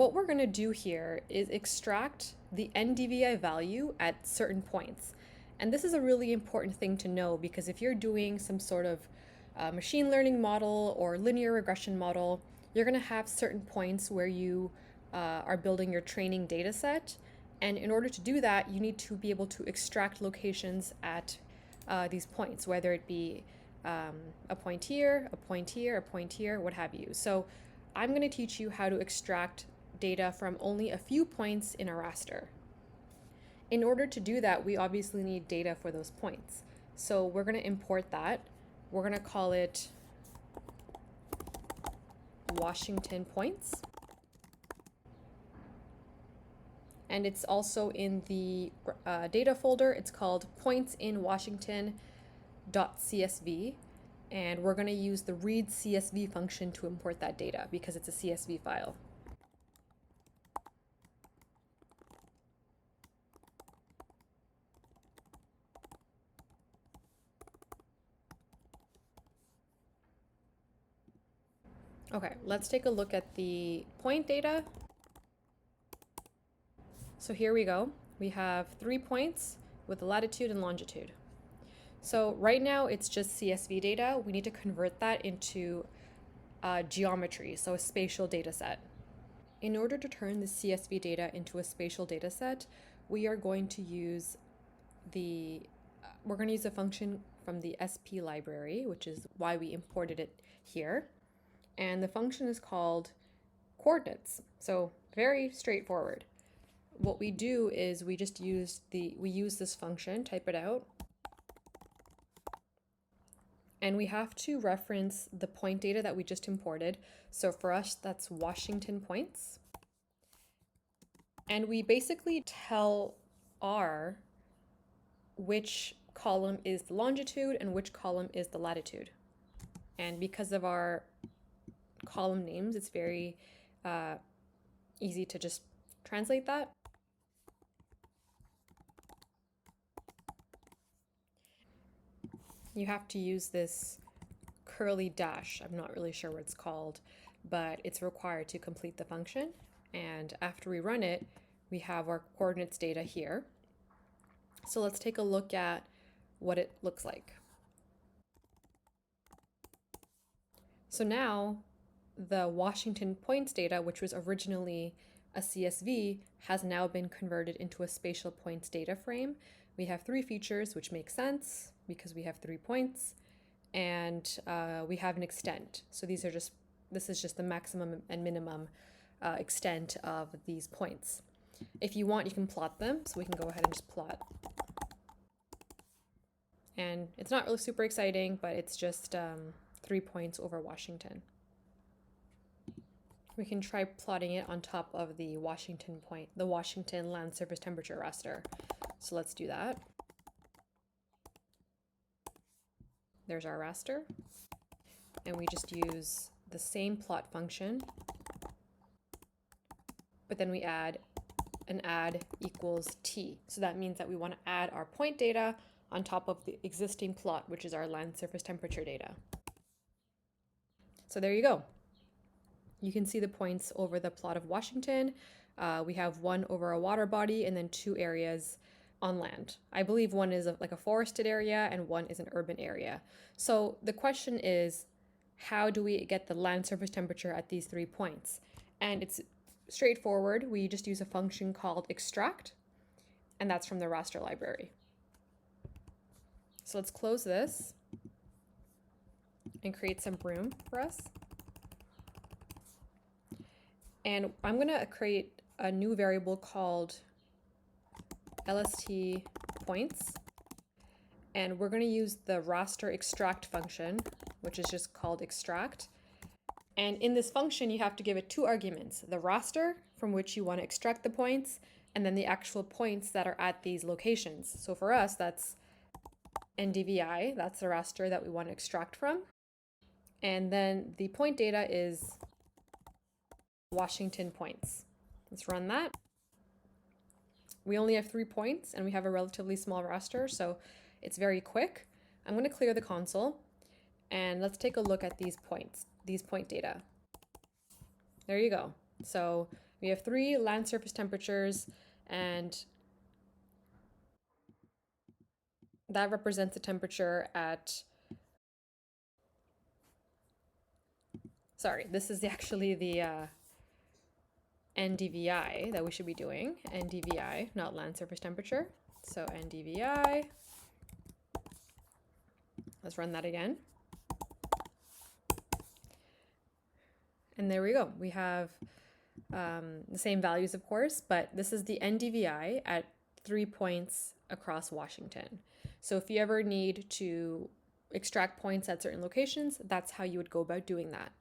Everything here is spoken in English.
what we're going to do here is extract the NDVI value at certain points. And this is a really important thing to know because if you're doing some sort of machine learning model or linear regression model, you're going to have certain points where you are building your training data set. And in order to do that, you need to be able to extract locations at these points, whether it be a point here, a point here, a point here, what have you. So I'm going to teach you how to extract data from only a few points in a raster. In order to do that, we obviously need data for those points. So we're going to import that. We're going to call it Washington points. And it's also in the data folder. It's called points in Washington.csv. And we're going to use the read CSV function to import that data because it's a CSV file. Okay, let's take a look at the point data. So here we go. We have 3 points with latitude and longitude. So right now it's just CSV data. We need to convert that into geometry, so a spatial data set. In order to turn the CSV data into a spatial data set, we are going to use we're going to use a function from the SP library, which is why we imported it here. And the function is called coordinates. So very straightforward. What we do is we just use this function, type it out, and we have to reference the point data that we just imported. So for us, that's Washington points. And we basically tell R which column is the longitude and which column is the latitude. And because of our column names, it's very easy to just translate that. You have to use this curly dash. I'm not really sure what it's called, but it's required to complete the function. And after we run it, we have our coordinates data here. So let's take a look at what it looks like. So now the Washington points data, which was originally a CSV, has now been converted into a spatial points data frame. We have 3 features, which makes sense because we have 3 points, and we have an extent. So this is just the maximum and minimum extent of these points. If you want, you can plot them. So we can go ahead and just plot. And it's not really super exciting, but it's just 3 points over Washington. We can try plotting it on top of the Washington land surface temperature raster. So let's do that. There's our raster. And we just use the same plot function, but then we add an add equals t. So that means that we want to add our point data on top of the existing plot, which is our land surface temperature data. So there you go. You can see the points over the plot of Washington. We have 1 over a water body and then 2 areas on land. I believe 1 is like a forested area and 1 is an urban area. So the question is, how do we get the land surface temperature at these 3 points? And it's straightforward. We just use a function called extract, and that's from the raster library. So let's close this and create some room for us. And I'm going to create a new variable called LST points. And we're going to use the raster extract function, which is just called extract. And in this function, you have to give it 2 arguments, the raster from which you want to extract the points, and then the actual points that are at these locations. So for us, that's NDVI, that's the raster that we want to extract from. And then the point data is Washington points. Let's run that. We only have 3 points and we have a relatively small raster, so it's very quick. I'm going to clear the console and let's take a look at these point data. There you go. So We have 3 land surface temperatures, and that represents the temperature at, sorry, this is actually the NDVI that we should be doing. NDVI, not land surface temperature. So NDVI, let's run that again. And there we go. We have the same values, of course, but this is the NDVI at 3 points across Washington. So if you ever need to extract points at certain locations, that's how you would go about doing that.